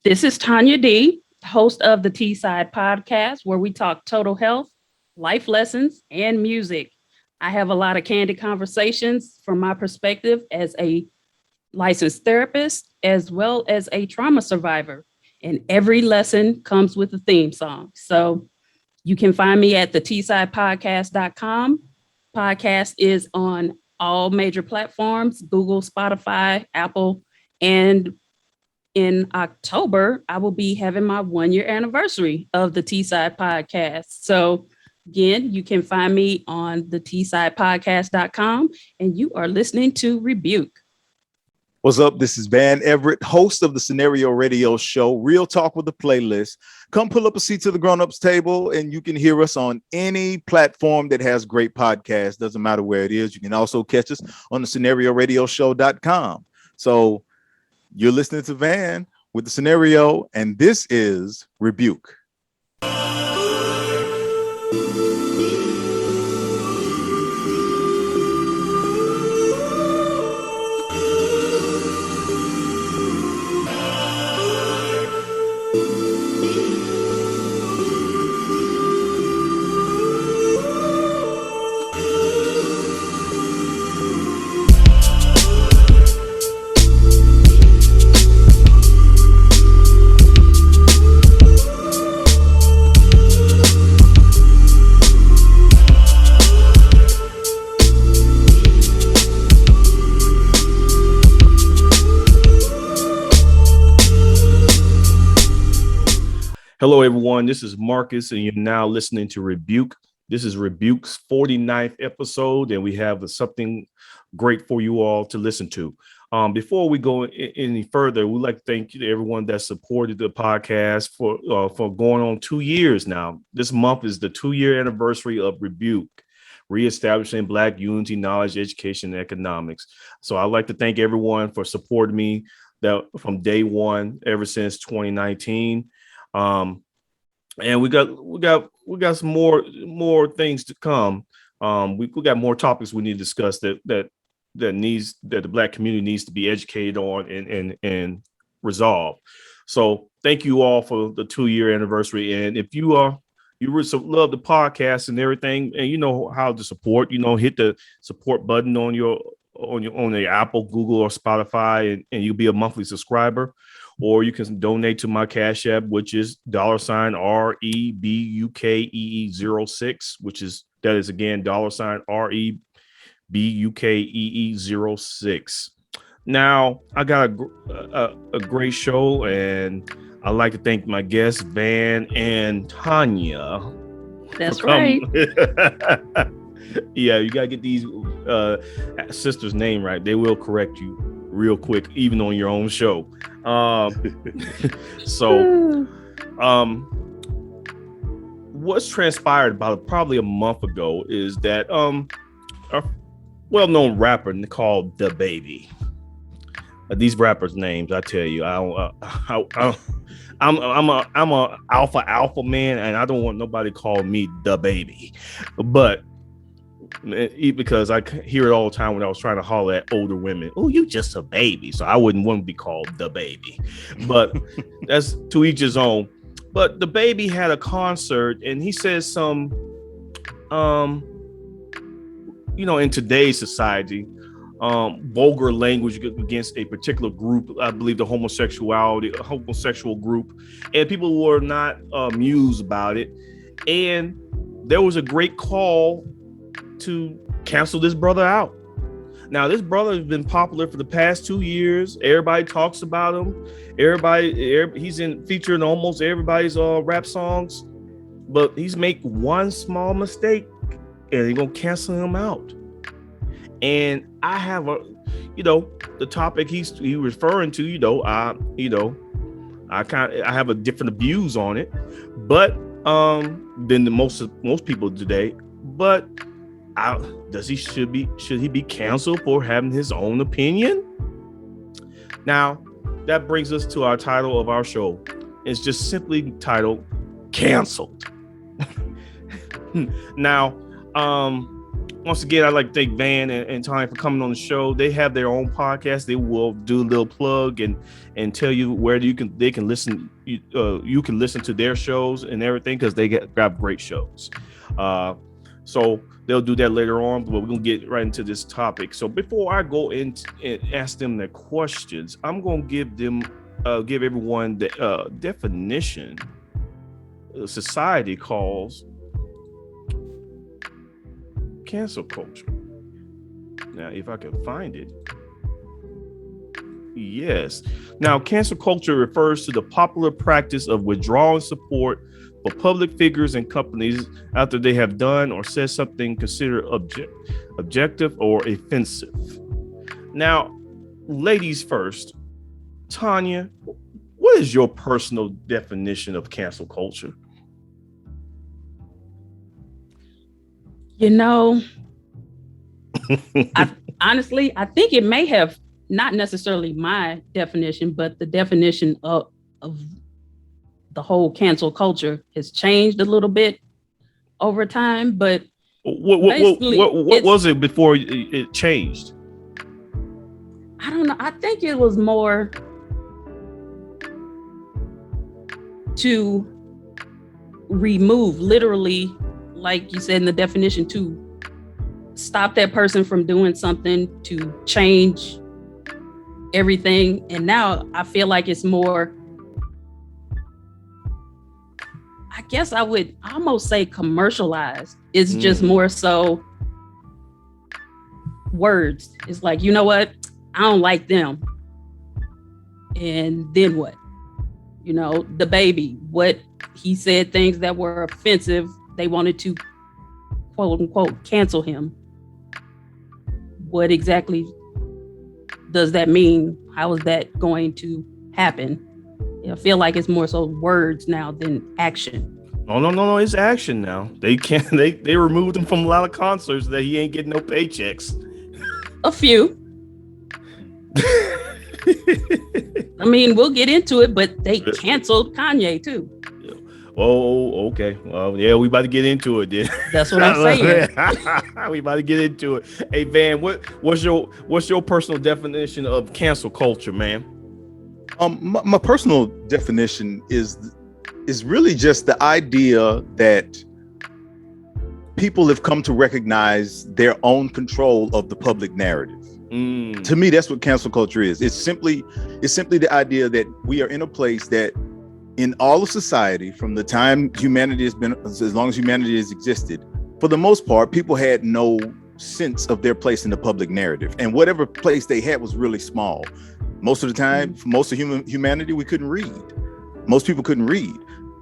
This is Tanya D, host of the T-Side Podcast, where we talk total health, life lessons, and music. I have a lot of candid conversations from my perspective as a licensed therapist, as well as a trauma survivor. And every lesson comes with a theme song. So you can find me at the T-SidePodcast.com. Podcast is on all major platforms, Google, Spotify, Apple, and in October, I will be having my 1 year anniversary of the T-Side Podcast. So again, you can find me on the T-SidePodcast.com, and you are listening to Rebuke. What's up? This is Van Everette, host of the Scenario Radio Show, Real Talk with the Playlist. Come pull up a seat to the grown-ups table, and you can hear us on any platform that has great podcasts. Doesn't matter where it is. You can also catch us on the scenarioradioshow.com. So you're listening to Van with the Scenario, and this is Rebuke. Hello, everyone. This is Marcus, and you're now listening to Rebuke. This is Rebuke's 49th episode, and we have something great for you all to listen to. Before we go any further, we'd like to thank everyone that supported the podcast for going on 2 years now. This month is the 2-year anniversary of Rebuke, reestablishing Black unity, knowledge, education, and economics. So I'd like to thank everyone for supporting me from day one, ever since 2019. And we got some more things to come. We got more topics we need to discuss that the Black community needs to be educated on and resolve. So thank you all for the 2-year anniversary. And if you really love the podcast and everything, and you know how to support, hit the support button on your Apple, Google, or Spotify, and you'll be a monthly subscriber. Or you can donate to my Cash App, which is $RE.B.U.K.E.E 06, that is again $RE.B.U.K.E.E 06. Now, I got a great show, and I'd like to thank my guests, Van and Tanya. That's right. Yeah, you got to get these sisters' name right. They will correct you real quick, even on your own show. What's transpired about probably a month ago is that a well-known rapper called DaBaby. These rappers' names, I tell you, I'm a alpha man, and I don't want nobody to call me DaBaby, but because I hear it all the time when I was trying to holler at older women. Oh, you just a baby. So I wouldn't want to be called DaBaby, but that's to each his own. But DaBaby had a concert, and he says some, in today's society, vulgar language against a particular group. I believe the homosexual group, and people were not amused about it. And there was a great call to cancel this brother out. Now, this brother has been popular for the past 2 years. Everybody talks about him. He's featured in almost everybody's rap songs, but he's make one small mistake, and they're gonna cancel him out. And I have the topic he's referring to. I have a different views on it, but than most people today. But should he be canceled for having his own opinion? Now, that brings us to our title of our show. It's just simply titled "Canceled." Now, once again, I'd like to thank Van and Tawyna for coming on the show. They have their own podcast. They will do a little plug and tell you where they can listen. You can listen to their shows and everything because they got great shows. So they'll do that later on, but we're gonna get right into this topic. So before I go in and ask them their questions, I'm gonna give everyone the definition society calls cancel culture. Now, if I can find it. Yes. Now, cancel culture refers to the popular practice of withdrawing support for public figures and companies after they have done or said something considered objective or offensive. Now, ladies first, Tanya, what is your personal definition of cancel culture? You know, honestly, I think it may have not necessarily my definition, but the definition of the whole cancel culture has changed a little bit over time. But what was it before it changed? I don't know. I think it was more to remove, literally, like you said in the definition, to stop that person from doing something, to change everything. And now I feel like it's more, I guess I would almost say commercialized. It's just more so words. It's like, you know what? I don't like them. And then what? You know, the baby, what he said, things that were offensive. They wanted to, quote unquote, cancel him. What exactly does that mean? How is that going to happen? I feel like it's more so words now than action. No, it's action now. They removed him from a lot of concerts that he ain't getting no paychecks. A few. I mean, we'll get into it, but they canceled Kanye too. Oh, okay. Well, yeah, we about to get into it then. That's what I'm saying. We about to get into it. Hey, Van, what's your personal definition of cancel culture, man? My personal definition is really just the idea that people have come to recognize their own control of the public narrative. To me, that's what cancel culture is. It's simply the idea that we are in a place that in all of society, from the time humanity has been, as long as humanity has existed, for the most part, people had no sense of their place in the public narrative. And whatever place they had was really small. Most of the time, for most of humanity, we couldn't read. Most people couldn't read.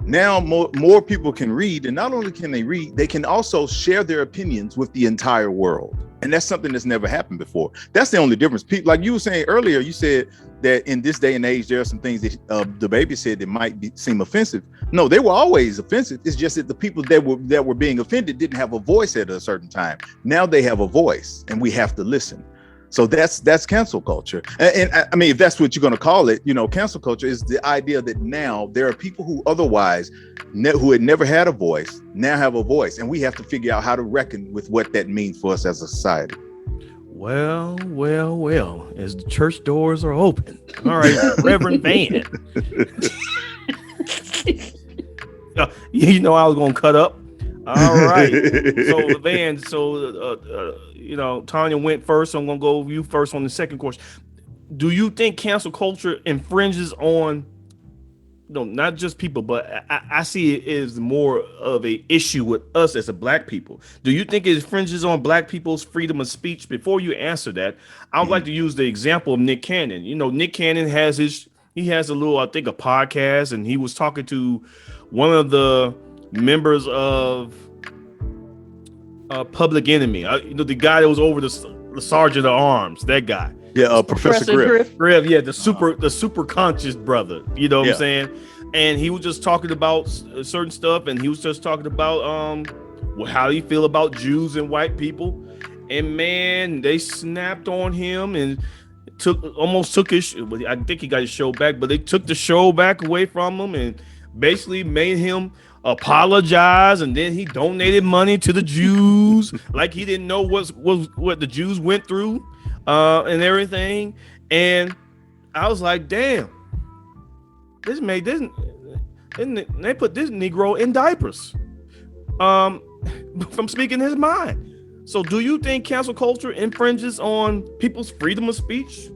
Now more people can read, and not only can they read, they can also share their opinions with the entire world. And that's something that's never happened before. That's the only difference. People, like you were saying earlier, you said that in this day and age, there are some things that the baby said that might seem offensive. No, they were always offensive. It's just that the people that were being offended didn't have a voice at a certain time. Now they have a voice, and we have to listen. So that's cancel culture. And I mean, if that's what you're going to call it, you know, cancel culture is the idea that now there are people who otherwise who had never had a voice now have a voice, and we have to figure out how to reckon with what that means for us as a society. Well, as the church doors are open. All right, Reverend Van. You know I was going to cut up. All right. So Van, you know, Tanya went first. So I'm gonna go with you first on the second question. Do you think cancel culture infringes on, not just people, but I see it as more of a issue with us as a black people. Do you think it infringes on black people's freedom of speech? Before you answer that, I would like to use the example of Nick Cannon. You know, Nick Cannon has a little, I think, a podcast, and he was talking to one of the members of Public Enemy, the guy that was over the sergeant of arms, that guy. Yeah, Professor Griff. Griff, yeah, the super conscious brother. You know what I'm saying? And he was just talking about certain stuff, and he was just talking about how do you feel about Jews and white people? And man, they snapped on him and almost took his. I think he got his show back, but they took the show back away from him and basically made him apologized, and then he donated money to the Jews, like he didn't know what the Jews went through, and everything. And I was like, damn, they put this Negro in diapers, from speaking his mind. So, do you think cancel culture infringes on people's freedom of speech?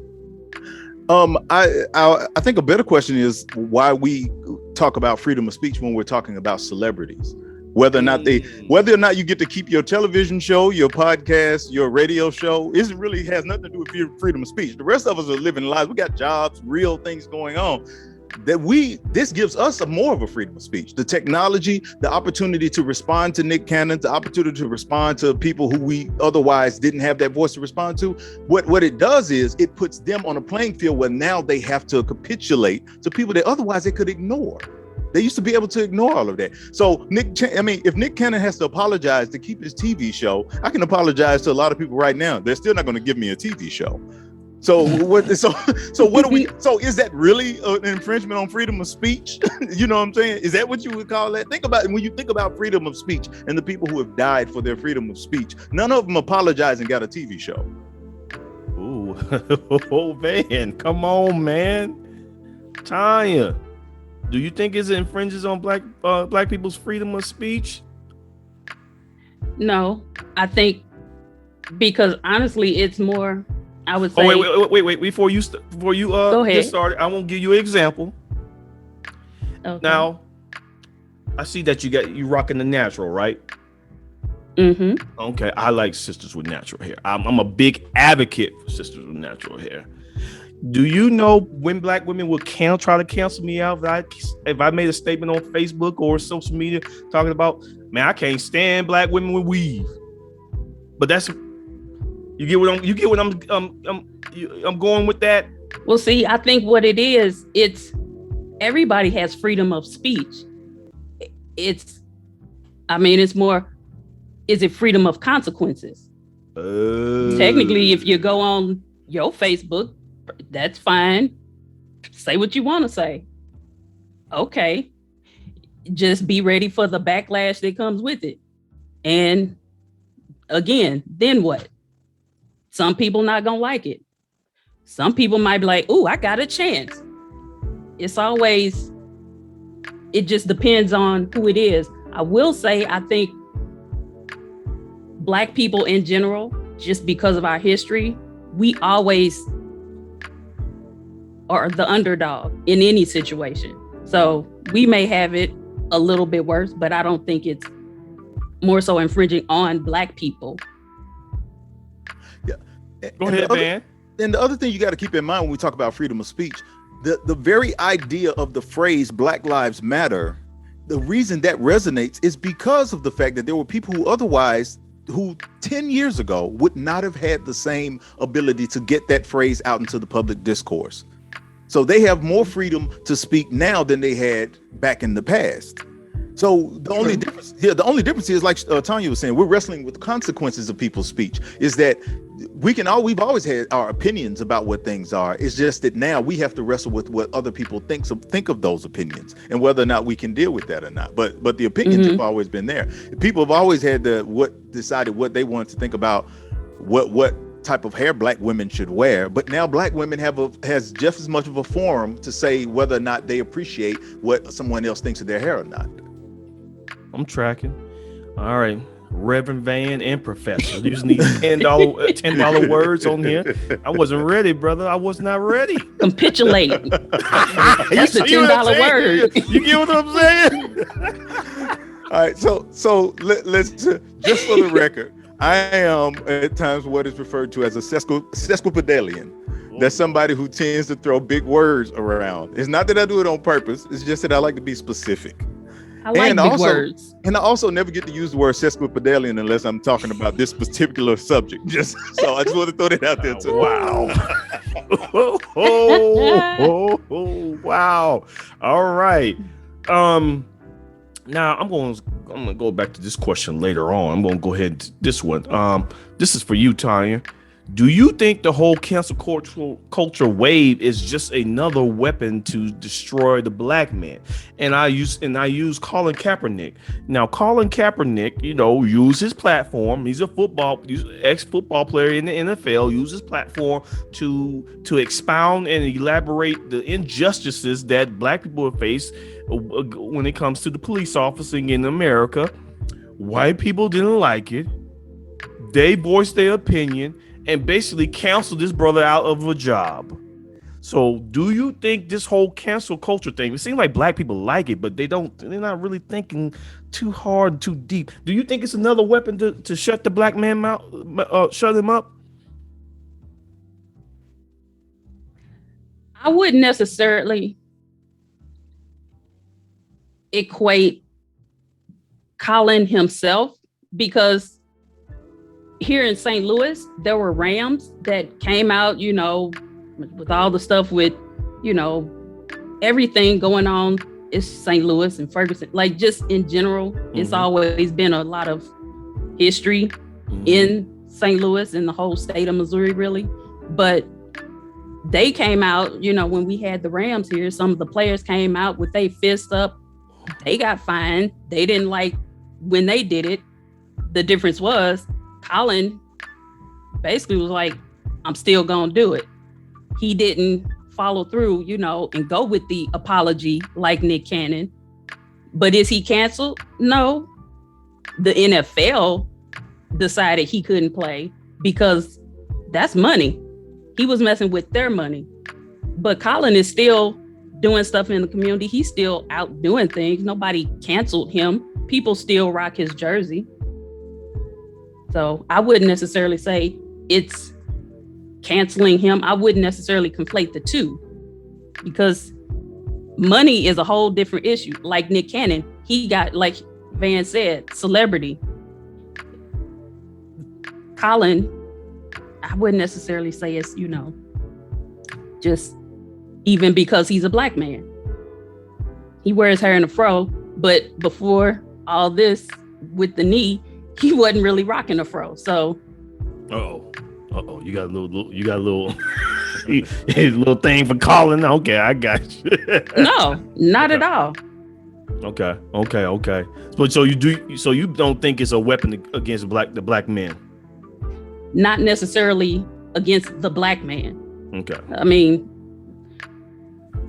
I think a better question is why we talk about freedom of speech when we're talking about celebrities. Whether or not you get to keep your television show, your podcast, your radio show, it really has nothing to do with your freedom of speech. The rest of us are living lives. We got jobs, real things going on. This gives us more of a freedom of speech. The technology, the opportunity to respond to Nick Cannon, the opportunity to respond to people who we otherwise didn't have that voice to respond to. What it does is it puts them on a playing field where now they have to capitulate to people that otherwise they could ignore. They used to be able to ignore all of that. So if Nick Cannon has to apologize to keep his TV show, I can apologize to a lot of people right now. They're still not going to give me a TV show. So what is that really an infringement on freedom of speech? You know what I'm saying? Is that what you would call that? Think about it. When you think about freedom of speech and the people who have died for their freedom of speech, none of them apologized and got a TV show. Ooh, oh man, come on, man. Tanya, do you think it infringes on black people's freedom of speech? No, I think because honestly, it's more. I would say. Oh wait! Before you Go ahead. Get started, I won't give you an example. Okay. Now, I see that you rocking the natural, right? Mm-hmm. Okay, I like sisters with natural hair. I'm a big advocate for sisters with natural hair. Do you know when black women will try to cancel me out if I made a statement on Facebook or social media talking about, man, I can't stand black women with weave? But that's. You get what I'm going with that? Well, see, I think what it is, it's everybody has freedom of speech. It's more, is it freedom of consequences? Technically, if you go on your Facebook, that's fine. Say what you want to say. Okay. Just be ready for the backlash that comes with it. And again, then what? Some people not gonna like it. Some people might be like, "Ooh, I got a chance." It just depends on who it is. I will say, I think Black people in general, just because of our history, we always are the underdog in any situation. So we may have it a little bit worse, but I don't think it's more so infringing on Black people. Go ahead, man. And the other thing you got to keep in mind when we talk about freedom of speech, the very idea of the phrase Black Lives Matter, the reason that resonates is because of the fact that there were people who 10 years ago would not have had the same ability to get that phrase out into the public discourse. So they have more freedom to speak now than they had back in the past. So the only difference is, like Tanya was saying, we're wrestling with the consequences of people's speech. Is that we've always had our opinions about what things are. It's just that now we have to wrestle with what other people think of those opinions and whether or not we can deal with that or not. But the opinions have always been there. People have always had decided what they want to think about what type of hair Black women should wear. But now Black women has just as much of a forum to say whether or not they appreciate what someone else thinks of their hair or not. I'm tracking. All right. Reverend Van and Professor. You just need $10 words on here. I wasn't ready, brother. I was not ready. Capitulate. That's the $10 word. You get what I'm saying? All right. So let's just for the record, I am at times what is referred to as a sesquipedalian. That's somebody who tends to throw big words around. It's not that I do it on purpose. It's just that I like to be specific. I like big words. And I also never get to use the word sesquipedalian unless I'm talking about this particular subject. So I just want to throw that out there too. Wow. Wow. All right. Now I'm gonna go back to this question later on. I'm gonna go ahead to this one. This is for you, Tanya. Do you think the whole cancel culture wave is just another weapon to destroy the black man? And I use Colin Kaepernick. Now, Colin Kaepernick, use his platform. He's a ex-football player in the NFL. Use his platform to expound and elaborate the injustices that black people face when it comes to the police officing in America. White people didn't like it. They voiced their opinion and basically canceled this brother out of a job. So do you think this whole cancel culture thing, it seems like black people like it, but they're not really thinking too hard, too deep. Do you think it's another weapon to shut the black man out, shut him up? I wouldn't necessarily equate Colin himself, because here in St. Louis, there were Rams that came out, with all the stuff with, everything going on. It's St. Louis and Ferguson. Like, just in general, it's always been a lot of history in St. Louis and the whole state of Missouri, really. But they came out, when we had the Rams here, some of the players came out with their fists up. They got fined. They didn't like when they did it. The difference was Colin basically was like, I'm still gonna do it. He didn't follow through, and go with the apology like Nick Cannon. But is he canceled? No. The NFL decided he couldn't play because that's money. He was messing with their money. But Colin is still doing stuff in the community. He's still out doing things. Nobody canceled him. People still rock his jersey. So I wouldn't necessarily say it's canceling him. I wouldn't necessarily conflate the two, because money is a whole different issue. Like Nick Cannon, he got, like Van said, celebrity. Colin, I wouldn't necessarily say it's, just even because he's a black man. He wears hair in a fro, but before all this with the knee, he wasn't really rocking a fro. So, you got a little little thing for Colin. Okay, I got you. No, not at all. Okay. So you don't think it's a weapon against the black man? Not necessarily against the black man. Okay. I mean,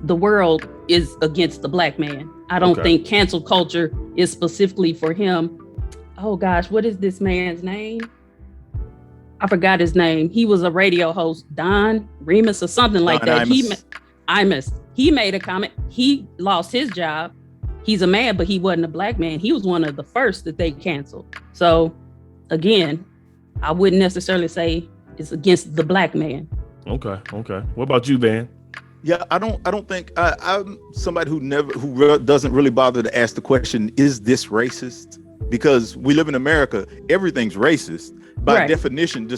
the world is against the black man. I don't think cancel culture is specifically for him. Oh gosh, what is this man's name? I forgot his name. He was a radio host, Don Remus or something like that. Imus. He made a comment. He lost his job. He's a man, but he wasn't a black man. He was one of the first that they canceled. So again, I wouldn't necessarily say it's against the black man. Okay. What about you, Van? Yeah, I don't think I'm somebody who doesn't really bother to ask the question, is this racist? Because we live in America, everything's racist by definition.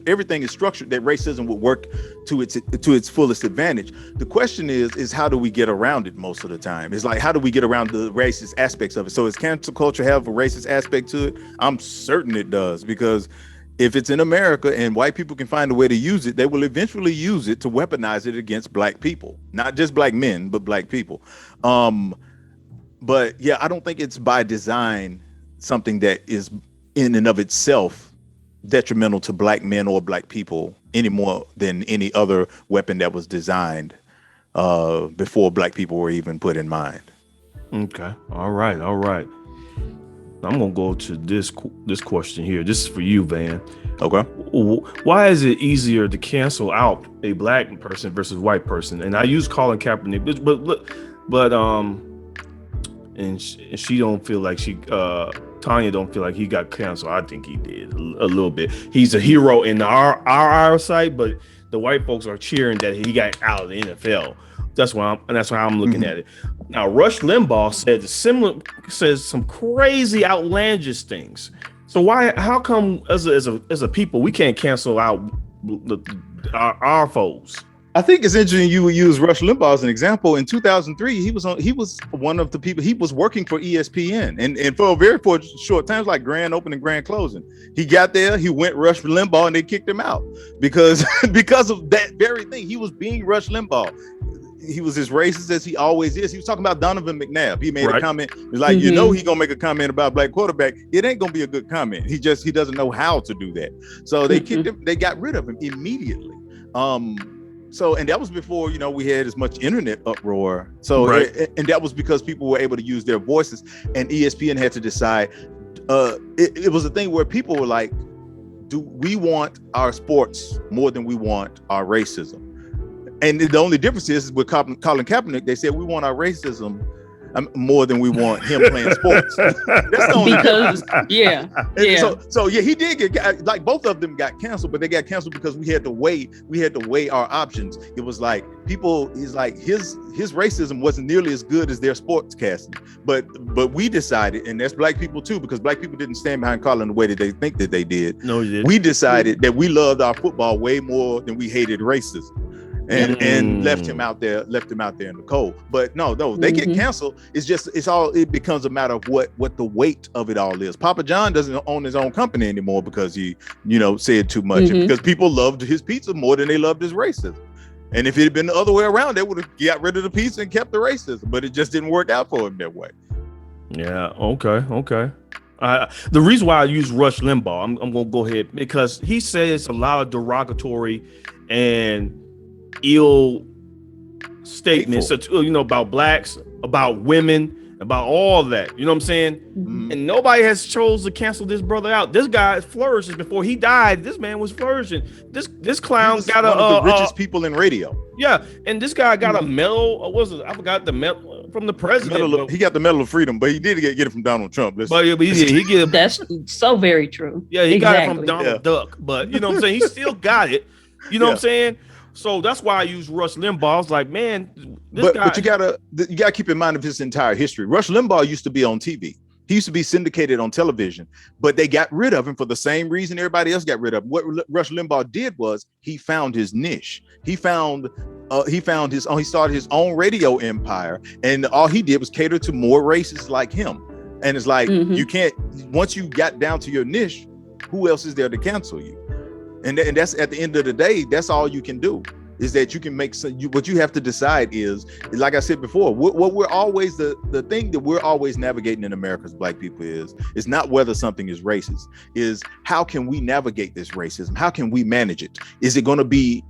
Everything is structured that racism would work to its fullest advantage. The question is how do we get around it most of the time? It's like, how do we get around the racist aspects of it? So does cancel culture have a racist aspect to it? I'm certain it does, because if it's in America and white people can find a way to use it, they will eventually use it to weaponize it against black people, not just black men, but black people. But yeah, I don't think it's by design something that is in and of itself detrimental to black men or black people any more than any other weapon that was designed before black people were even put in mind. Okay. All right. I'm gonna go to this question here. This is for you, Van. Okay. Why is it easier to cancel out a black person versus white person? And I use Colin Kaepernick, but and she don't feel like Tawyna don't feel like he got canceled. I think he did a little bit. He's a hero in our site, but the white folks are cheering that he got out of the NFL. That's how I'm looking at it. Now, Rush Limbaugh says some crazy outlandish things. So how come as a people we can't cancel out our foes? I think it's interesting you would use Rush Limbaugh as an example. In 2003, he was one of the people. He was working for ESPN, and for a very short time, like grand opening, grand closing. He got there, he went Rush Limbaugh, and they kicked him out because of that very thing. He was being Rush Limbaugh. He was as racist as he always is. He was talking about Donovan McNabb. He made a comment. It's like, he gonna make a comment about a black quarterback. It ain't gonna be a good comment. He doesn't know how to do that. So they kicked him. They got rid of him immediately. So, and that was before, we had as much internet uproar. So, and that was because people were able to use their voices, and ESPN had to decide. It was a thing where people were like, do we want our sports more than we want our racism? And the only difference is with Colin Kaepernick, they said we want our racism more than we want him playing sports. That's the only because yeah. So he did get, like, both of them got canceled, but they got canceled because we had to weigh our options. It was like his racism wasn't nearly as good as their sports casting, but we decided, and that's black people too, because black people didn't stand behind Colin the way that they think that they did. No, you didn't. We decided that we loved our football way more than we hated racism. And left him out there in the cold. But no, they get canceled. It becomes a matter of what the weight of it all is. Papa John doesn't own his own company anymore because he, said too much, and because people loved his pizza more than they loved his racism. And if it had been the other way around, they would have got rid of the pizza and kept the racism, but it just didn't work out for him that way. Yeah. Okay. The reason why I use Rush Limbaugh, I'm going to go ahead, because he says a lot of derogatory and ill statements, about blacks, about women, about all that. You know what I'm saying? And nobody has chose to cancel this brother out. This guy flourishes. Before he died, this man was flourishing. This clown got one of the richest people in radio. Yeah, and this guy got a medal. I forgot the medal from the president. He got the Medal of Freedom, but he did get it from Donald Trump. That's so very true. Yeah, he got it from Donald Duck, but you know what I'm saying? He still got it. You know what I'm saying? So that's why I use Rush Limbaugh. I was like, man, guy. But you gotta keep in mind of his entire history. Rush Limbaugh used to be on TV. He used to be syndicated on television, but they got rid of him for the same reason everybody else got rid of him. What Rush Limbaugh did was he found his niche. He started his own radio empire, and all he did was cater to more racists like him. And it's like, you can't, once you got down to your niche, who else is there to cancel you? And that's, at the end of the day, that's all you can do, is that you can make what you have to decide is, like I said before, what we're always, the thing that we're always navigating in America as black people is not whether something is racist, is how can we navigate this racism? How can we manage it? Is it going to be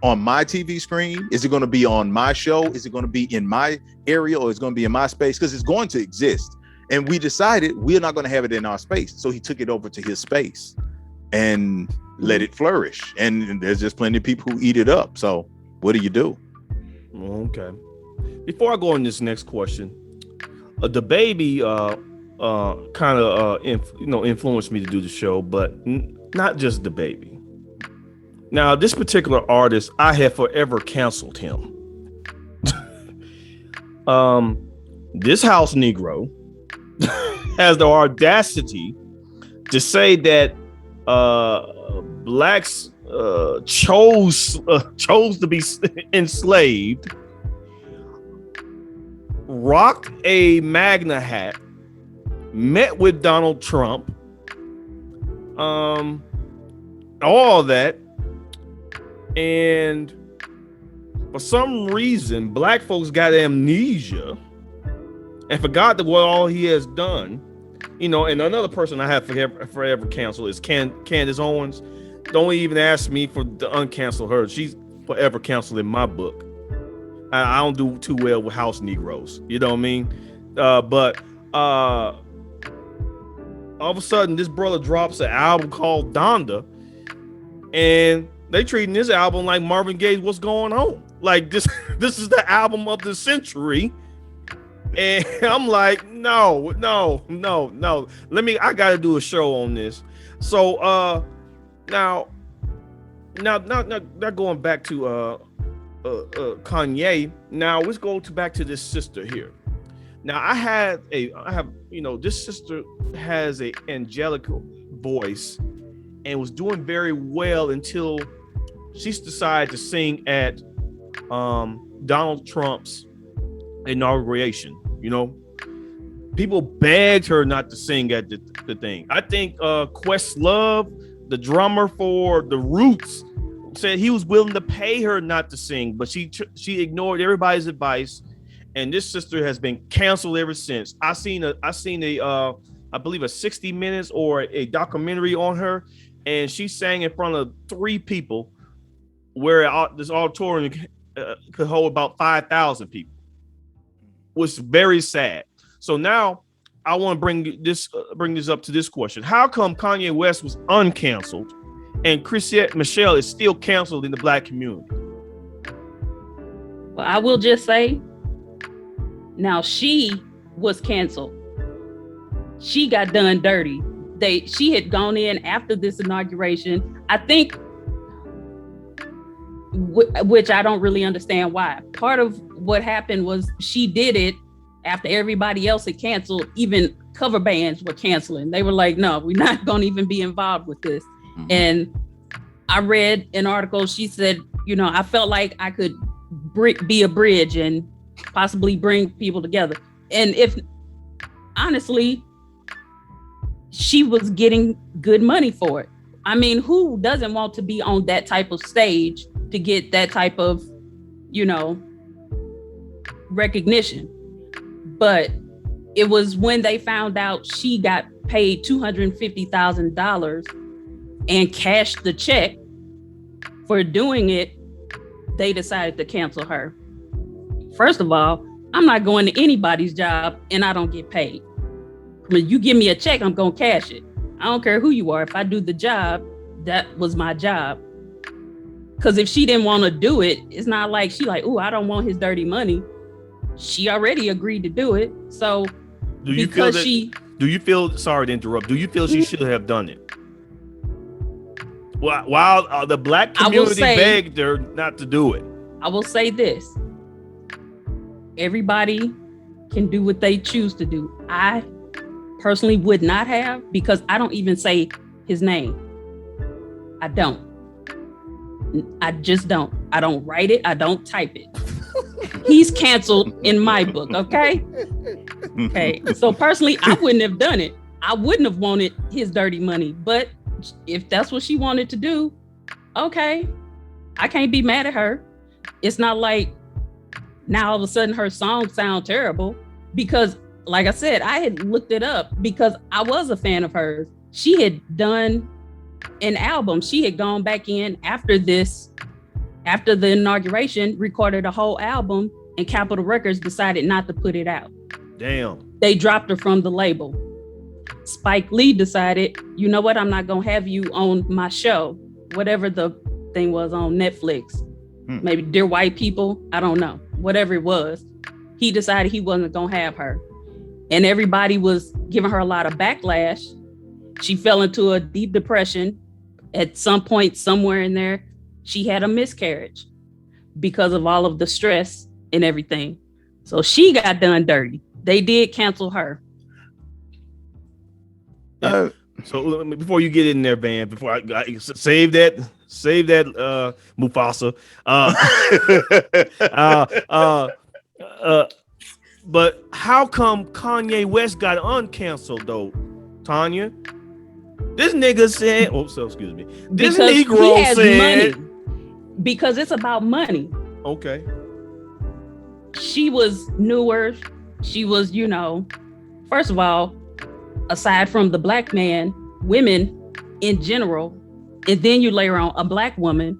on my TV screen? Is it going to be on my show? Is it going to be in my area, or is it going to be in my space? Because it's going to exist. And we decided we're not going to have it in our space. So he took it over to his space and let it flourish. And there's just plenty of people who eat it up. So what do you do? Okay. Before I go on this next question, the baby kind of influenced me to do the show, but not just the baby. Now, this particular artist, I have forever canceled him. This house Negro has the audacity to say that blacks chose to be enslaved, rocked a Magna hat, met with Donald Trump, all that, and for some reason black folks got amnesia and forgot what all he has done. And another person I have forever canceled is Candace Owens. Don't even ask me to uncancel her. She's forever canceled in my book. I don't do too well with house Negroes. You know what I mean? But all of a sudden, this brother drops an album called Donda, and they treating this album like Marvin Gaye's What's Going On. Like this is the album of the century. And I'm like, no. I gotta do a show on this. So now going back to Kanye. Now let's go back to this sister here. Now this sister has a angelic voice and was doing very well until she's decided to sing at Donald Trump's inauguration. You know, people begged her not to sing at the thing. I think Questlove, the drummer for the Roots, said he was willing to pay her not to sing, but she ignored everybody's advice, and this sister has been canceled ever since. I seen a I believe a 60 Minutes or a documentary on her, and she sang in front of 3 people, where this auditorium could hold about 5,000 people. Was very sad. So now I want to bring this up to this question: how come Kanye West was uncanceled, and Chrisette Michele is still canceled in the Black community? Well, I will just say, now she was canceled. She got done dirty. She had gone in after this inauguration, I think, which I don't really understand why. Part of what happened was she did it after everybody else had canceled. Even cover bands were canceling. They were like, no, we're not going to even be involved with this. Mm-hmm. And I read an article. She said, you know, I felt like I could be a bridge and possibly bring people together. And if honestly, she was getting good money for it. I mean, who doesn't want to be on that type of stage to get that type of, you know, recognition? But it was when they found out she got paid $250,000 and cashed the check for doing it, they decided to cancel her. First of all, I'm not going to anybody's job and I don't get paid. When you give me a check, I'm going to cash it. I don't care who you are. If I do the job, that was my job. Because if she didn't want to do it, it's not like she like, oh, I don't want his dirty money. She already agreed to do it. So do you feel, sorry to interrupt, do you feel she should have done it? While the Black community begged her not to do it. I will say this. Everybody can do what they choose to do. I personally would not have, because I don't even say his name. I don't. I just don't. I don't write it. I don't type it. He's canceled in my book, okay? Okay. So personally, I wouldn't have done it. I wouldn't have wanted his dirty money. But if that's what she wanted to do, okay. I can't be mad at her. It's not like now all of a sudden her songs sound terrible, because like I said, I had looked it up because I was a fan of hers. She had done an album. She had gone back in after the inauguration, recorded a whole album, and Capitol Records decided not to put it out. Damn. They dropped her from the label. Spike Lee decided, you know what, I'm not going to have you on my show, whatever the thing was on Netflix. Maybe Dear White People, I don't know. Whatever it was, he decided he wasn't going to have her. And everybody was giving her a lot of backlash. She fell into a deep depression. At some point, somewhere in there, she had a miscarriage because of all of the stress and everything. So she got done dirty. They did cancel her. So before you get in there, Van, before I save that Mufasa. But how come Kanye West got uncanceled though, Tanya? This nigga said, excuse me. This because Negro said, money. Because it's about money. Okay. She was newer. She was, you know, first of all, aside from the Black man, women in general, and then you layer on a Black woman,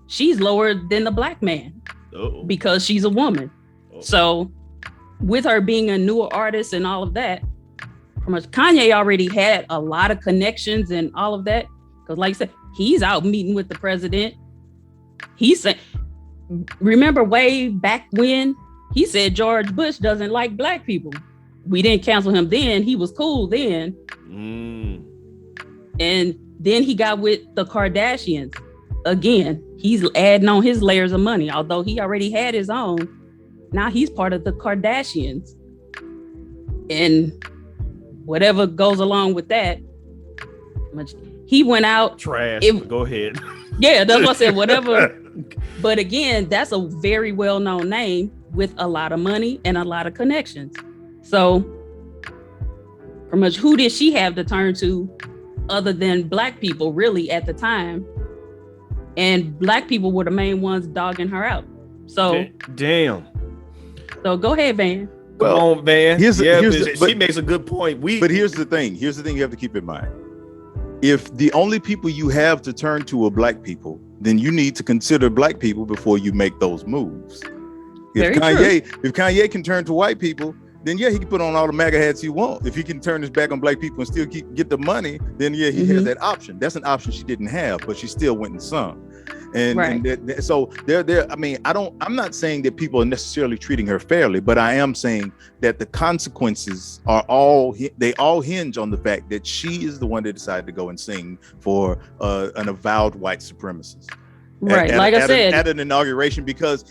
she's lower than the Black man. Uh-oh. Because she's a woman. Uh-oh. So with her being a newer artist and all of that, Kanye already had a lot of connections and all of that. Because like I said, he's out meeting with the president. He said, remember way back when he said George Bush doesn't like Black people. We didn't cancel him then. He was cool then. And then he got with the Kardashians. Again, he's adding on his layers of money. Although he already had his own, now he's part of the Kardashians. And whatever goes along with that, he went out. Trash. Go ahead. Yeah, that's what I said. Whatever. But again, that's a very well-known name with a lot of money and a lot of connections. So, pretty much, who did she have to turn to other than Black people, really, at the time? And Black people were the main ones dogging her out. So, damn. So go ahead, Van. Come on, Van. She makes a good point. But here's the thing. Here's the thing you have to keep in mind. If the only people you have to turn to are Black people, then you need to consider Black people before you make those moves. If Kanye can turn to white people, then yeah, he can put on all the MAGA hats he wants. If he can turn his back on Black people and still get the money, then yeah, he has that option. That's an option she didn't have, but she still went and sung. So I mean, I'm not saying that people are necessarily treating her fairly, but I am saying that the consequences are all hinge on the fact that she is the one that decided to go and sing for an avowed white supremacist. Right. At an inauguration because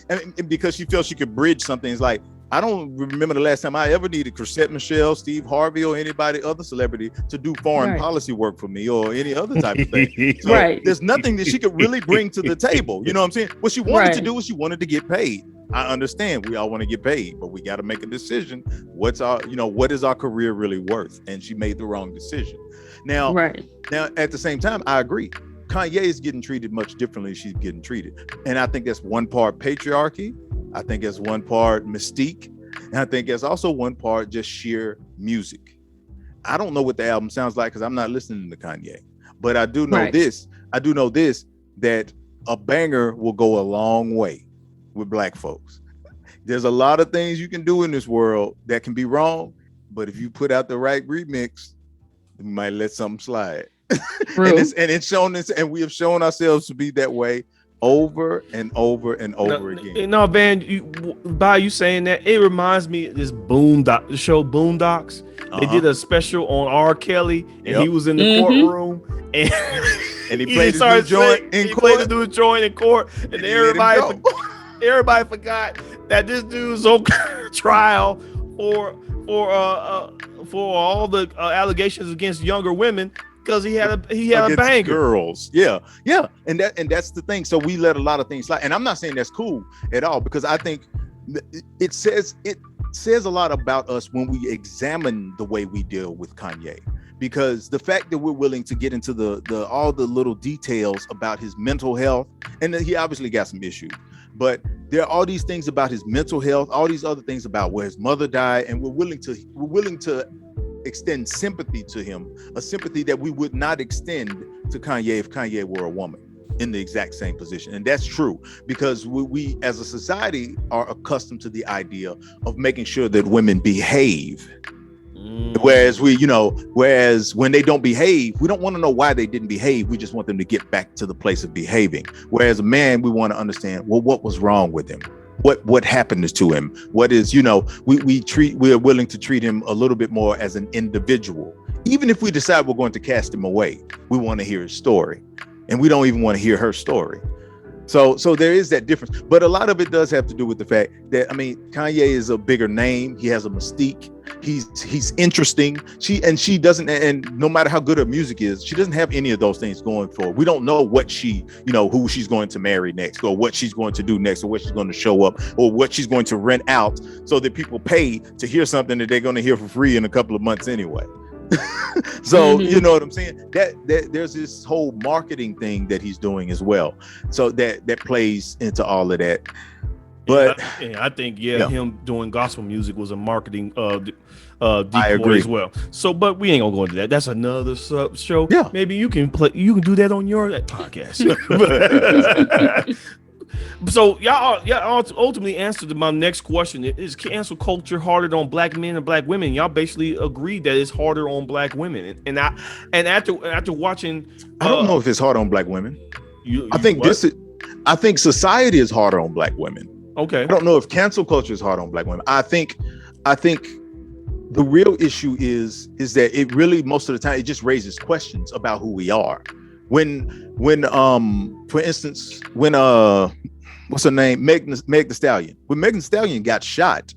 she felt she could bridge something. It's like, I don't remember the last time I ever needed Chrisette Michele, Steve Harvey, or anybody other celebrity to do foreign policy work for me or any other type of thing. So there's nothing that she could really bring to the table. You know what I'm saying? What she wanted to do was she wanted to get paid. I understand we all want to get paid, but we got to make a decision. What is our career really worth? And she made the wrong decision. Now at the same time, I agree. Kanye is getting treated much differently. She's getting treated. And I think that's one part patriarchy. I think it's one part mystique. And I think it's also one part just sheer music. I don't know what the album sounds like because I'm not listening to Kanye. But I do know this. I do know this, that a banger will go a long way with Black folks. There's a lot of things you can do in this world that can be wrong. But if you put out the right remix, you might let something slide. It's shown this, and we have shown ourselves to be that way over and over and over again. No, Van, by you saying that, it reminds me of this the show Boondocks. They did a special on R. Kelly, and he was in the courtroom, and he played his new joint in court. Played his new joint in court, and everybody forgot that this dude's on trial for all the allegations against younger women. Because he had a banger. Girls, yeah, and that's the thing. So we let a lot of things slide, and I'm not saying that's cool at all, because I think it says a lot about us when we examine the way we deal with Kanye. Because the fact that we're willing to get into the all the little details about his mental health, and he obviously got some issues, but there are all these things about his mental health, all these other things about where his mother died, and we're willing to extend sympathy to him, a sympathy that we would not extend to Kanye if Kanye were a woman in the exact same position. And that's true, because we as a society are accustomed to the idea of making sure that women behave. Whereas when they don't behave, we don't want to know why they didn't behave. We just want them to get back to the place of behaving. Whereas a man, we want to understand, well, what was wrong with him? What happened to him? What is, we're willing to treat him a little bit more as an individual. Even if we decide we're going to cast him away, we want to hear his story. And we don't even want to hear her story. So there is that difference. But a lot of it does have to do with the fact that, Kanye is a bigger name. He has a mystique. He's interesting. She doesn't, and no matter how good her music is, she doesn't have any of those things going for her. We don't know what who she's going to marry next, or what she's going to do next, or what she's going to show up, or what she's going to rent out so that people pay to hear something that they're going to hear for free in a couple of months anyway. So you know what I'm saying? That there's this whole marketing thing that he's doing as well. So that plays into all of that. But I think him doing gospel music was a marketing decoy as well. So, but we ain't gonna go into that. That's another show. Yeah, maybe you can do that on your podcast. So y'all ultimately answered my next question. Is cancel culture harder on Black men and Black women? Y'all basically agreed that it's harder on Black women. And after watching, I don't know if it's harder on Black women. I think society is harder on Black women. Okay. I don't know if cancel culture is hard on Black women. I think the real issue is that it really, most of the time, it just raises questions about who we are. When for instance, when what's her name? Meg Thee Stallion. When Meg Thee Stallion got shot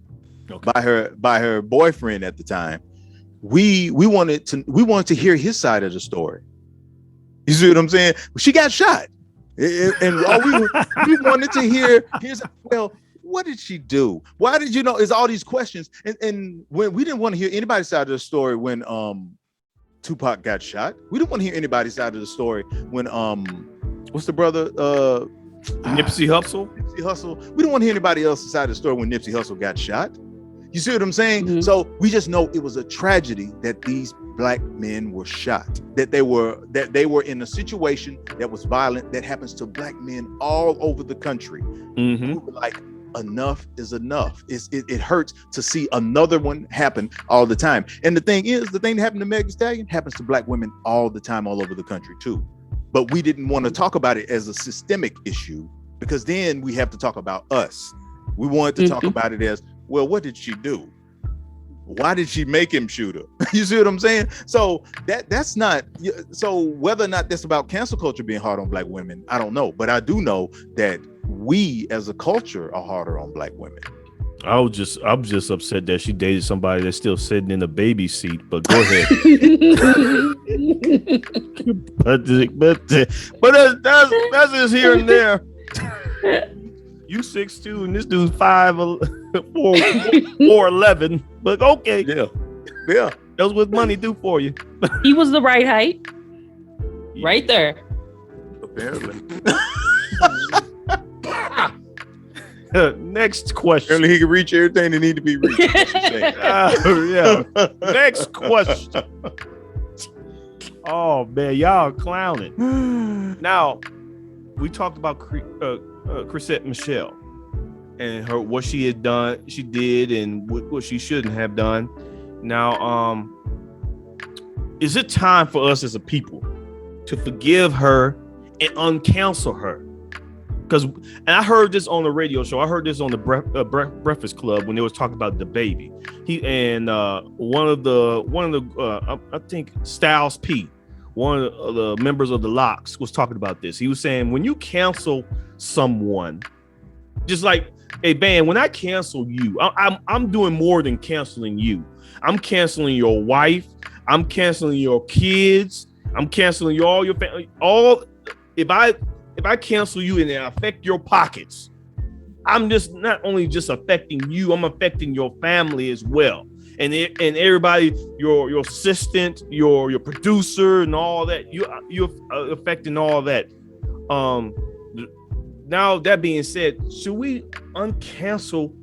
by her boyfriend at the time, we wanted to hear his side of the story. You see what I'm saying? She got shot. And all we wanted to hear well, what did she do? Why did you know? Is all these questions. And when we didn't want to hear anybody's side of the story when Tupac got shot. We didn't want to hear anybody's side of the story when what's the brother? Nipsey Hussle. Nipsey Hussle. We don't want to hear anybody else's side of the story when Nipsey Hussle got shot. You see what I'm saying? Mm-hmm. So we just know it was a tragedy that these Black men were shot, that they were in a situation that was violent, that happens to Black men all over the country. Mm-hmm. We were like, enough is enough. It hurts to see another one happen all the time. And the thing that happened to Meg Thee Stallion happens to Black women all the time, all over the country too. But we didn't want to talk about it as a systemic issue, because then we have to talk about us. We wanted to talk about it as, well, what did she do? Why did she make him shoot her? You see what I'm saying? So that's not, so whether or not that's about cancel culture being hard on Black women, I don't know. But I do know that we as a culture are harder on Black women. I'm just upset that she dated somebody that's still sitting in the baby seat, but go ahead. but that's just here and there. You 6'2" and this dude's 4'11", but okay. Yeah. That's what money do for you. He was the right height. Right there. Apparently. Next question. Apparently he can reach everything that need to be reached. Yeah. Next question. Oh man, y'all are clowning. Now, we talked about Chrisette Michele and what she had done, she did, and what she shouldn't have done. Now, is it time for us as a people to forgive her and uncancel her? Because, and I heard this on the radio show. I heard this on the Breakfast Club when they was talking about the baby. He and one of the I think Styles P, one of the members of the Locks, was talking about this. He was saying, when you cancel someone, just like, hey, band, when I cancel you, I'm doing more than canceling you. I'm canceling your wife. I'm canceling your kids. I'm canceling all your family. If I cancel you and it affect your pockets, I'm just not only just affecting you, I'm affecting your family as well. And everybody, your assistant, your producer, and all that, you're affecting all that. Now that being said, should we uncancel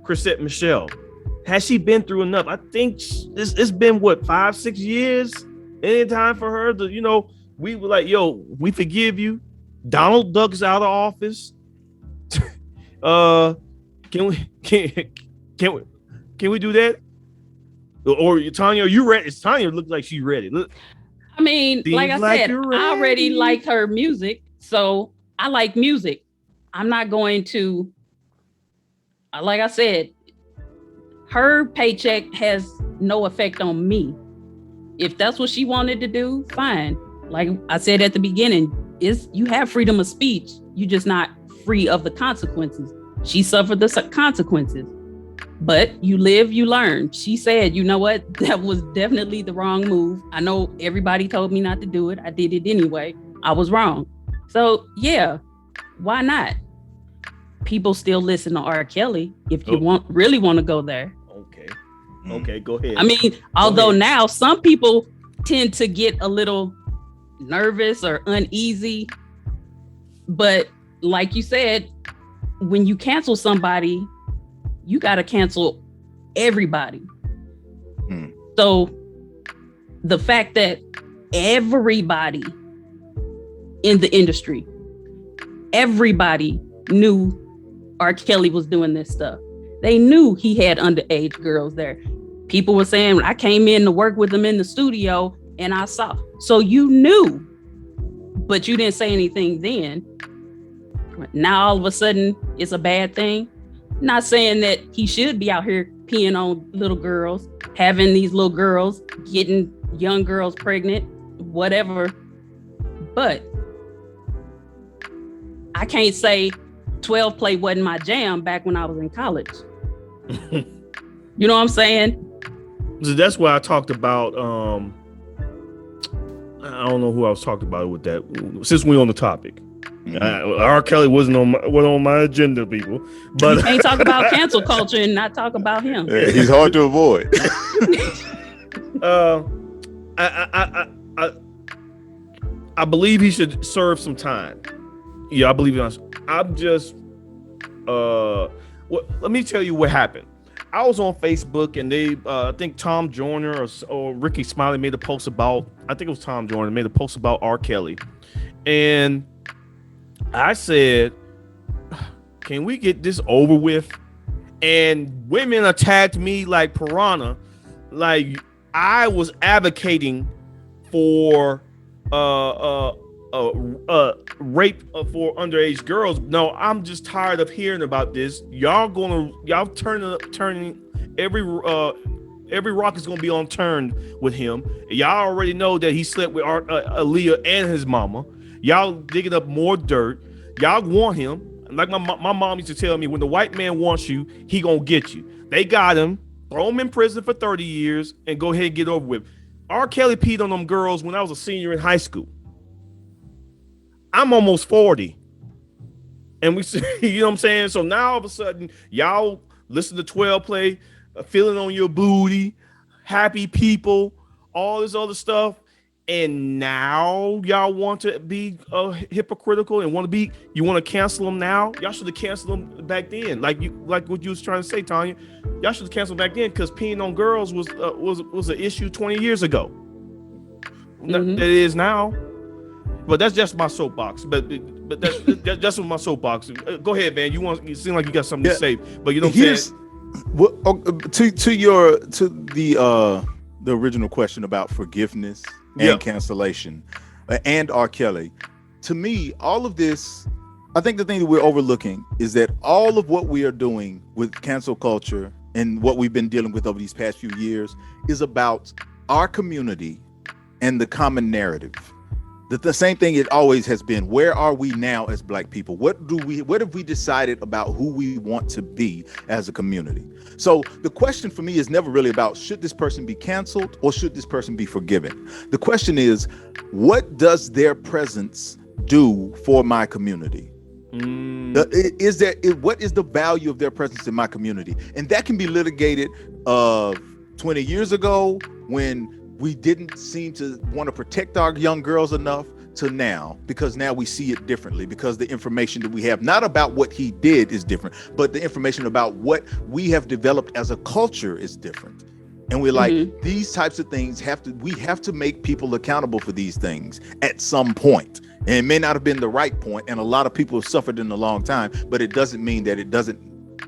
Chrisette Michele? Has she been through enough? I think it's been 5-6 years. Any time for her to, we were like, yo, we forgive you. Donald Duck's out of office. Can we do that? Or Tanya, are you ready? Tanya looks like she's ready. Look. I mean, like I said, I already liked her music, so I like music. I'm not going to, like I said, her paycheck has no effect on me. If that's what she wanted to do, fine. Like I said at the beginning, you have freedom of speech. You're just not free of the consequences. She suffered the consequences, but you live, you learn. She said, you know what? That was definitely the wrong move. I know everybody told me not to do it. I did it anyway. I was wrong. So yeah, why not? People still listen to R. Kelly if you really want to go there. Okay, go ahead. I mean, although now some people tend to get a little nervous or uneasy, but like you said, when you cancel somebody, you got to cancel everybody. So the fact that everybody in the industry, everybody knew R. Kelly was doing this stuff. They knew he had underage girls there. People were saying, I came in to work with him in the studio and I saw. So you knew, but you didn't say anything then. Now all of a sudden it's a bad thing. Not saying that he should be out here peeing on little girls, having these little girls, getting young girls pregnant, whatever. But I can't say 12 play wasn't my jam back when I was in college. You know what I'm saying? So that's why I talked about, I don't know who I was talking about with that, since we're on the topic. R. Kelly wasn't on my agenda, people. But You can't talk about cancel culture and not talk about him. Yeah, he's hard to avoid. I believe he should serve some time. Yeah, I believe I'm just let me tell you what happened. I was on Facebook and they I think Tom Joyner or Ricky Smiley made a post about, I think it was Tom Joyner made a post about R. Kelly. And I said, can we get this over with? And women attacked me like piranha, like I was advocating for rape for underage girls. No, I'm just tired of hearing about this. Y'all turning every rock is gonna be on turned with him. Y'all already know that he slept with Aaliyah and his mama. Y'all digging up more dirt. Y'all want him. Like my mom used to tell me, when the white man wants you, he gonna get you. They got him, throw him in prison for 30 years, and go ahead and get over with. R. Kelly peed on them girls when I was a senior in high school. I'm almost 40. And we see, you know what I'm saying? So now all of a sudden, y'all listen to 12 play, feeling on your booty, happy people, all this other stuff. And now y'all want to be hypocritical and you want to cancel them now? Y'all should have canceled them back then. Like what you was trying to say, Tawyna. Y'all should have canceled back then, because peeing on girls was an issue 20 years ago. Mm-hmm. It is now. But that's just my soapbox. But that's what my soapbox. Go ahead, man. You seem like you got something to say, but you know what I'm saying? To the original question about forgiveness and cancellation and R. Kelly. To me, all of this, I think the thing that we're overlooking is that all of what we are doing with cancel culture and what we've been dealing with over these past few years is about our community and the common narrative. The same thing it always has been. Where are we now as Black people? What have we decided about who we want to be as a community? So the question for me is never really about, should this person be canceled or should this person be forgiven? The question is, what does their presence do for my community? What is the value of their presence in my community? And that can be litigated 20 years ago, when we didn't seem to want to protect our young girls enough, to now, because now we see it differently, because the information that we have, not about what he did, is different, but the information about what we have developed as a culture is different. And we're like, these types of things we have to make people accountable for these things at some point. And it may not have been the right point, and a lot of people have suffered in a long time, but it doesn't mean that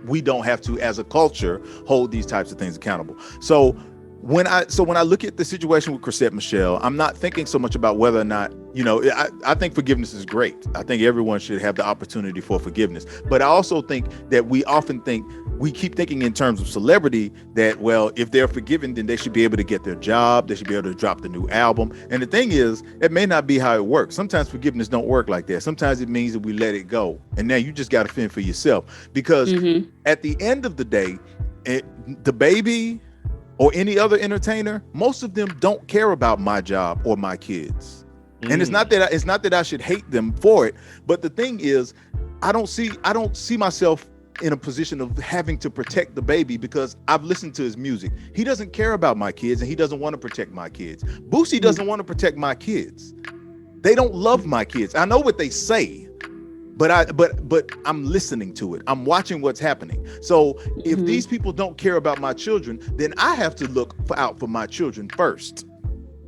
we don't have to, as a culture, hold these types of things accountable. So when I look at the situation with Chrisette Michele, I'm not thinking so much about whether or not, I think forgiveness is great. I think everyone should have the opportunity for forgiveness. But I also think that we keep thinking in terms of celebrity, that, well, if they're forgiven, then they should be able to get their job. They should be able to drop the new album. And the thing is, it may not be how it works. Sometimes forgiveness don't work like that. Sometimes it means that we let it go. And now you just got to fend for yourself. Because at the end of the day, the baby or any other entertainer, most of them don't care about my job or my kids. And it's not that I should hate them for it, but the thing is, I don't see myself in a position of having to protect the baby, because I've listened to his music. He doesn't care about my kids, and he doesn't want to protect my kids. Boosie doesn't want to protect my kids. They don't love my kids. I know what they say, but I'm listening to it. I'm watching what's happening. So if these people don't care about my children, then I have to look out for my children first.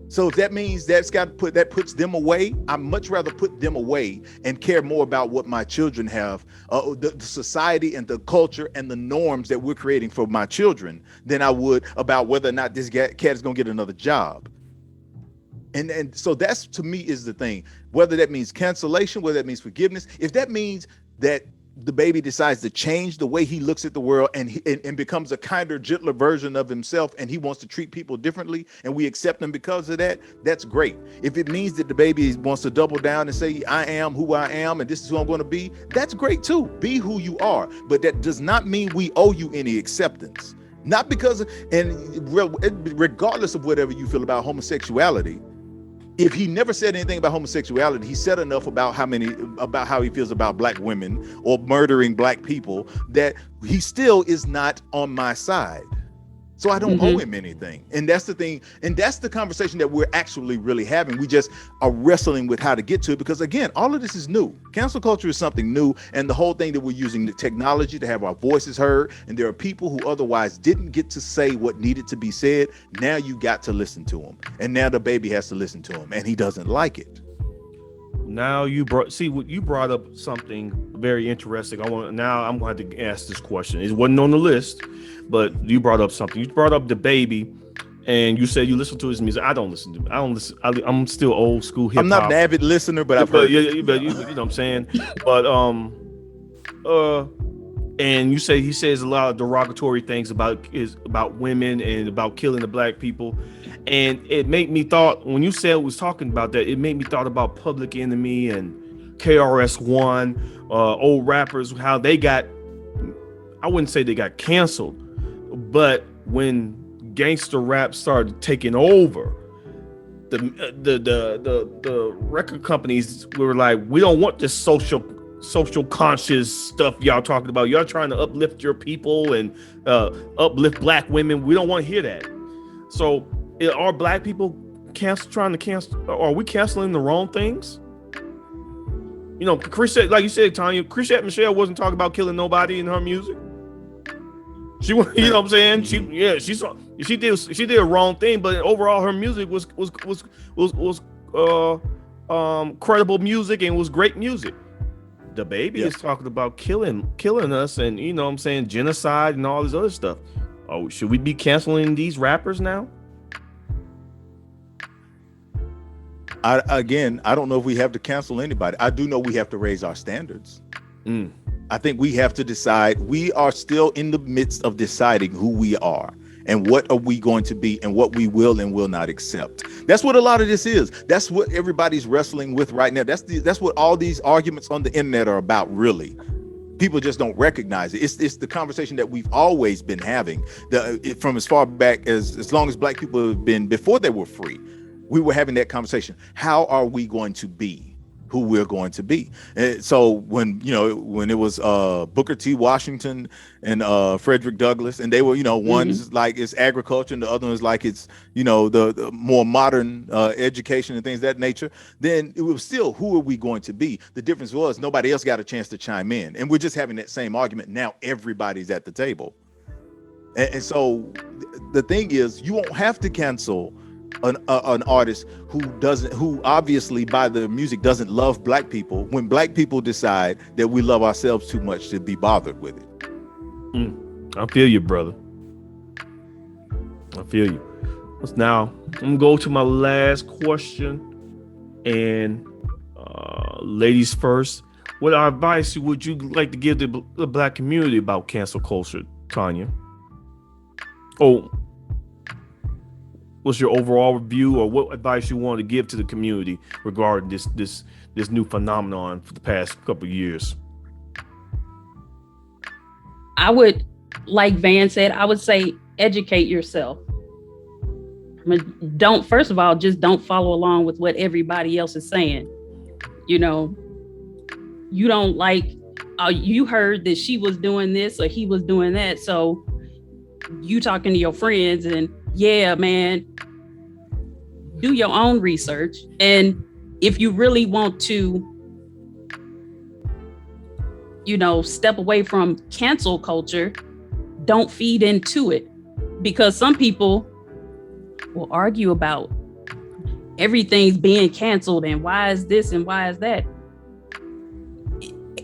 So if that means that puts them away, I'd much rather put them away and care more about what my children have, the society and the culture and the norms that we're creating for my children, than I would about whether or not this cat is going to get another job. And so that's, to me, is the thing. Whether that means cancellation, whether that means forgiveness, if that means that the baby decides to change the way he looks at the world and becomes a kinder, gentler version of himself, and he wants to treat people differently, and we accept him because of that, that's great. If it means that the baby wants to double down and say, I am who I am and this is who I'm going to be, that's great too. Be who you are. But that does not mean we owe you any acceptance. Not because, and regardless of whatever you feel about homosexuality, if he never said anything about homosexuality, he said enough about how he feels about black women or murdering black people that he still is not on my side. So I don't owe him anything. And that's the thing. And that's the conversation that we're actually really having. We just are wrestling with how to get to it, because again, all of this is new. Cancel culture is something new. And the whole thing that we're using the technology to have our voices heard. And there are people who otherwise didn't get to say what needed to be said. Now you got to listen to them. And now the baby has to listen to him, and he doesn't like it. Now you brought up something very interesting. I'm going to have to ask this question. It wasn't on the list, but you brought up something. You brought up the baby, and you said you listen to his music. I don't listen to it. I don't listen. I'm still old school hip hop. I'm not an avid listener, but I've heard. You know what I'm saying. But and you say he says a lot of derogatory things about women and about killing the black people. And it made me thought, when you said was talking about that, it made me thought about Public Enemy and KRS-One, old rappers, how they got, I wouldn't say they got canceled, but when gangster rap started taking over, the record companies were like, we don't want this social conscious stuff y'all talking about. Y'all trying to uplift your people and uplift black women. We don't want to hear that. So are black people trying to cancel? Are we canceling the wrong things? You know, like you said, Tawyna, Chrisette Michele wasn't talking about killing nobody in her music. She, you know what I'm saying? She did a wrong thing, but overall her music was credible music and was great music. The baby is talking about killing us, and you know what I'm saying, genocide and all this other stuff. Oh, should we be canceling these rappers now? I don't know if we have to cancel anybody. I do know we have to raise our standards. I think we have to decide. We are still in the midst of deciding who we are and what are we going to be and what we will and will not accept. That's what a lot of this is. That's what everybody's wrestling with right now. That's what all these arguments on the internet are about, really. People just don't recognize it. It's the conversation that we've always been having, from as far back as long as black people have been, before they were free. We were having that conversation. How are we going to be who we're going to be? And so when it was Booker T. Washington and Frederick Douglass, and they were, one is like it's agriculture and the other one is like it's, the more modern education and things of that nature, then it was still, who are we going to be? The difference was nobody else got a chance to chime in. And we're just having that same argument. Now everybody's at the table. And so the thing is, you won't have to cancel an artist who obviously by the music doesn't love black people, when black people decide that we love ourselves too much to be bothered with it. I feel you, brother. I feel you. Now I'm gonna go to my last question, and ladies first. What advice would you like to give the black community about cancel culture, Tawyna? What's your overall review, or what advice you want to give to the community regarding this new phenomenon for the past couple of years? I would, like Van said, I would say educate yourself. First of all, just don't follow along with what everybody else is saying. You don't like, you heard that she was doing this or he was doing that, so you talking to your friends and, yeah, man, do your own research. And if you really want to, step away from cancel culture, don't feed into it. Because some people will argue about everything's being canceled and why is this and why is that.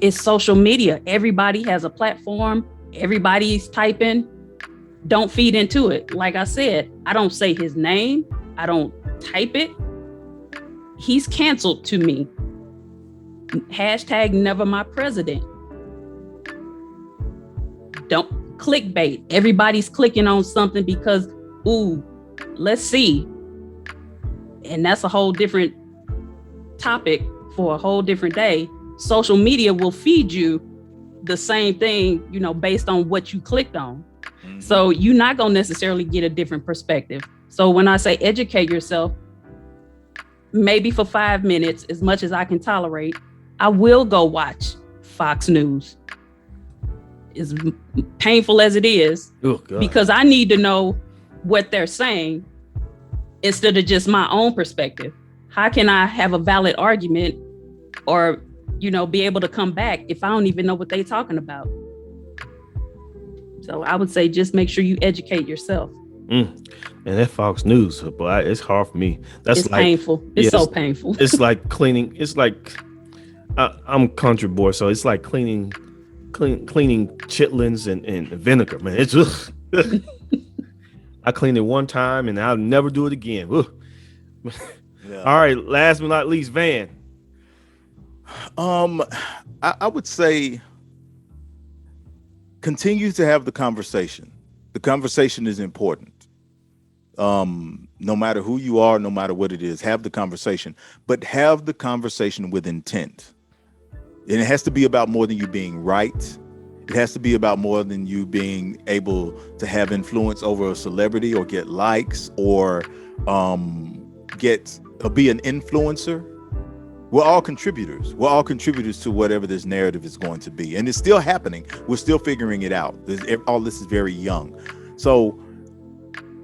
It's social media. Everybody has a platform. Everybody's typing. Don't feed into it. Like I said, I don't say his name. I don't type it. He's canceled to me. Hashtag never my president. Don't clickbait. Everybody's clicking on something because, let's see. And that's a whole different topic for a whole different day. Social media will feed you the same thing, based on what you clicked on. So you're not going to necessarily get a different perspective. So when I say educate yourself, maybe for 5 minutes, as much as I can tolerate, I will go watch Fox News. As painful as it is, because I need to know what they're saying instead of just my own perspective. How can I have a valid argument or, be able to come back if I don't even know what they're talking about? So I would say just make sure you educate yourself. And that Fox News, boy, it's hard for me. It's painful. It's so painful. It's like cleaning. It's like I'm country boy, so it's like cleaning chitlins and vinegar, man. It's I cleaned it one time and I'll never do it again. Yeah. All right, last but not least, Van. I would say continue to have the conversation. The conversation is important. No matter who you are, no matter what it is, have the conversation, but have the conversation with intent. And it has to be about more than you being right. It has to be about more than you being able to have influence over a celebrity or get likes or be an influencer. We're all contributors. We're all contributors to whatever this narrative is going to be. And it's still happening. We're still figuring it out. All this is very young. So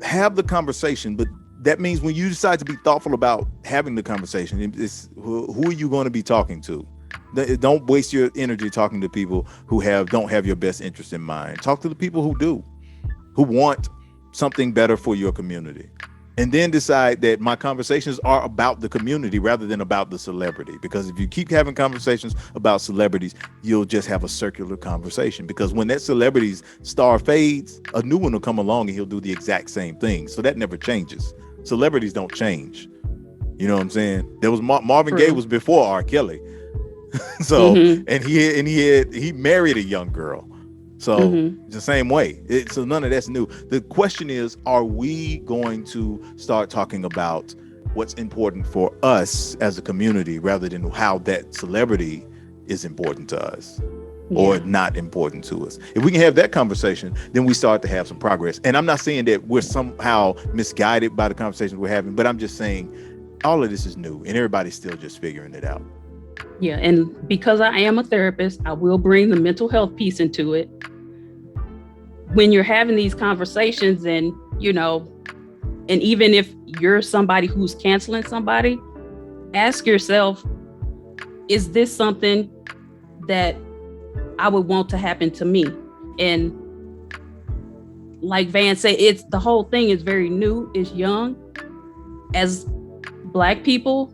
have the conversation, but that means when you decide to be thoughtful about having the conversation, it's who are you going to be talking to? Don't waste your energy talking to people who don't have your best interest in mind. Talk to the people who do, who want something better for your community. And then decide that my conversations are about the community rather than about the celebrity. Because if you keep having conversations about celebrities, you'll just have a circular conversation. Because when that celebrity's star fades, a new one will come along and he'll do the exact same thing. So that never changes. Celebrities don't change. You know what I'm saying? There was Marvin Gaye was before R. Kelly. So and he married a young girl. So it's the same way. So none of that's new. The question is, are we going to start talking about what's important for us as a community rather than how that celebrity is important to us or not important to us? If we can have that conversation, then we start to have some progress. And I'm not saying that we're somehow misguided by the conversations we're having, but I'm just saying all of this is new and everybody's still just figuring it out. Yeah, and because I am a therapist, I will bring the mental health piece into it. When you're having these conversations and, and even if you're somebody who's canceling somebody, ask yourself, is this something that I would want to happen to me? And like Van said, the whole thing is very new, it's young. As Black people,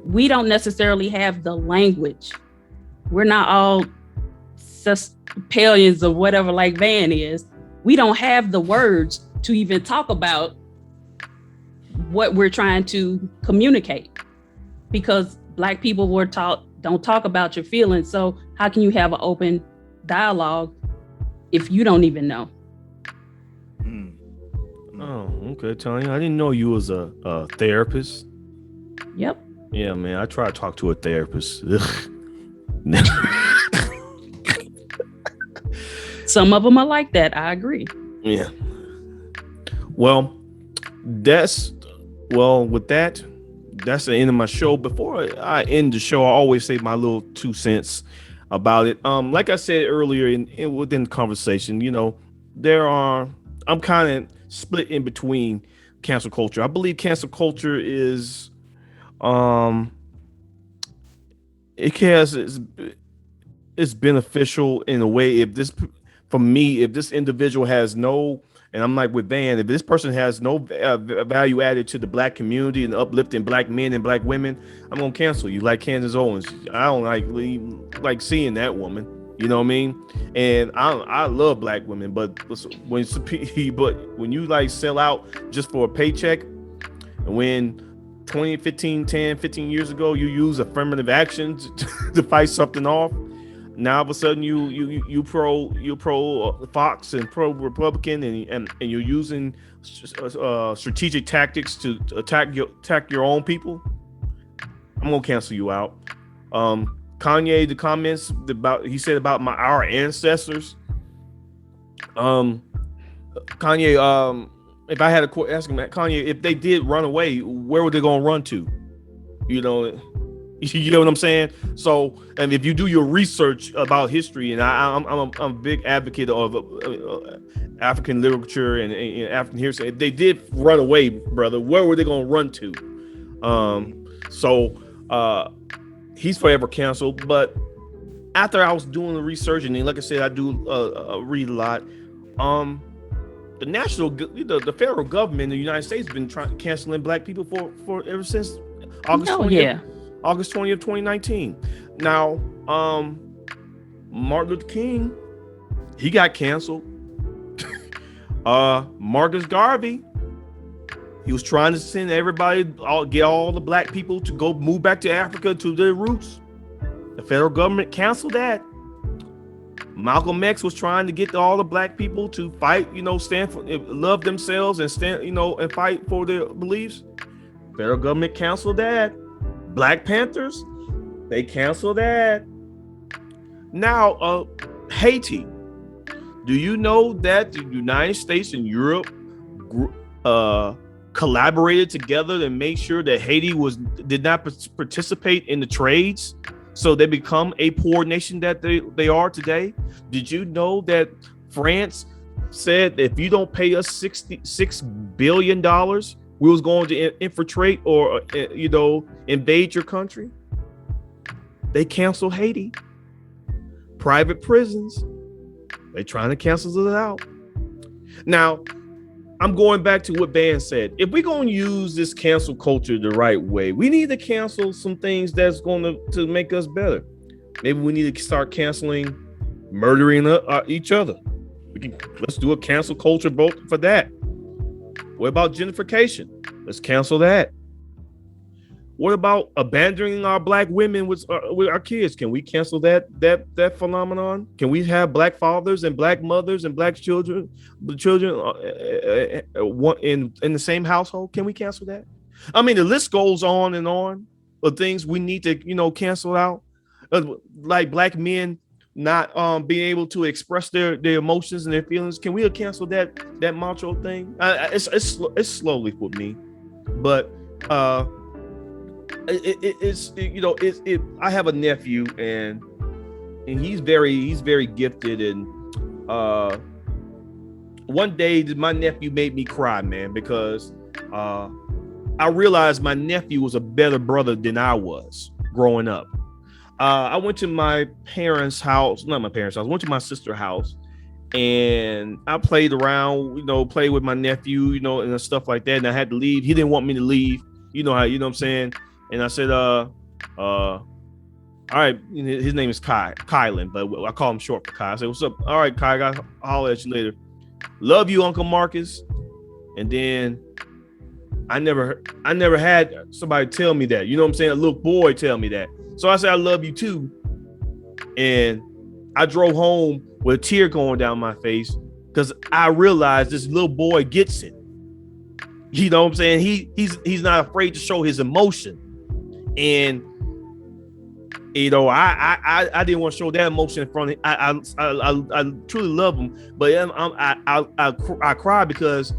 we don't necessarily have the language. We're not all Sesquipedalians or whatever like Van is. We don't have the words to even talk about what we're trying to communicate because Black people were taught, don't talk about your feelings. So how can you have an open dialogue if you don't even know? Oh, okay, Tawyna. I didn't know you was a therapist. Yep. Yeah, man. I try to talk to a therapist. Some of them are like that. I agree. Yeah. Well, with that, that's the end of my show. Before I end the show, I always say my little 2 cents about it. Like I said earlier within the conversation, I'm kind of split in between cancel culture. I believe cancel culture is it's beneficial in a way if this individual has no, and I'm like with Van, if this person has no value added to the Black community and uplifting Black men and Black women, I'm gonna cancel you. Like Candace Owens, I don't like seeing that woman. You know what I mean? And I love Black women, but when you like sell out just for a paycheck, and when 10, 15 years ago, you use affirmative action to fight something off. Now all of a sudden you pro Fox and pro Republican and you're using strategic tactics to attack your own people. I'm gonna cancel you out. Kanye, the comments he said about our ancestors. Kanye, if I had to ask him, Kanye, if they did run away, where were they gonna run to? You know, you know what I'm saying? So, and if you do your research about history, and I'm a big advocate of African literature and African history, if they did run away, brother, where were they going to run to? He's forever canceled. But after I was doing the research, and then, like I said, I do read a lot. The federal government in the United States has been canceling black people for ever since August 20th. August 20th, 2019. Now, Martin Luther King, he got canceled. Marcus Garvey, he was trying to send everybody, get all the black people to go move back to Africa to their roots. The federal government canceled that. Malcolm X was trying to get all the black people to fight, stand for, love themselves and stand, and fight for their beliefs. Federal government canceled that. Black Panthers, they canceled that. Now, Haiti. Do you know that the United States and Europe collaborated together to make sure that Haiti did not participate in the trades, so they become a poor nation that they are today? Did you know that France said that if you don't pay us $66 billion, we was going to infiltrate or invade your country? They canceled Haiti. Private prisons, they trying to cancel it out. Now, I'm going back to what Van said. If we're going to use this cancel culture the right way, we need to cancel some things that's going to make us better. Maybe we need to start canceling murdering each other. Let's do a cancel culture vote for that. What about gentrification? Let's cancel that. What about abandoning our black women with our kids? Can we cancel that phenomenon? Can we have black fathers and black mothers and black children, in the same household? Can we cancel that? I mean, the list goes on and on of things we need to cancel out, like black men not being able to express their emotions and their feelings. Can we cancel that macho thing? It's slowly with me, but I have a nephew and he's very gifted, and one day my nephew made me cry, man, because I realized my nephew was a better brother than I was growing up. I went to my parents' house, not my parents' house, I went to my sister's house, and I played around, played with my nephew, and stuff like that, and I had to leave. He didn't want me to leave. You know what I'm saying? And I said, all right, his name is Kylan, but I call him short for Kai. I said, what's up? All right, Kai, I'll holler at you later. Love you, Uncle Marcus. And then I never had somebody tell me that, a little boy tell me that. So I said, I love you too. And I drove home with a tear going down my face because I realized this little boy gets it. You know what I'm saying? He's not afraid to show his emotion. And I didn't want to show that emotion in front of him. I truly love him, but I cried because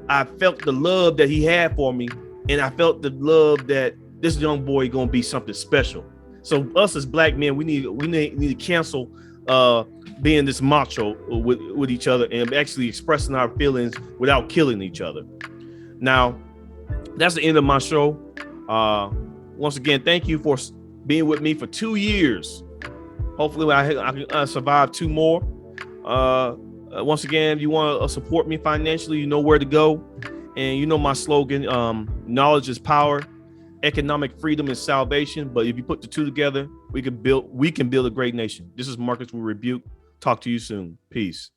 I felt the love that he had for me, and I felt the love that this young boy gonna be something special. So us as black men, we need to cancel being this macho with each other and actually expressing our feelings without killing each other. Now, that's the end of my show. Once again, thank you for being with me for 2 years. Hopefully I can survive 2 more. Once again, if you want to support me financially, you know where to go. And my slogan, knowledge is power, economic freedom is salvation. But if you put the two together, we can build a great nation. This is Marcus with Rebuke. Talk to you soon. Peace.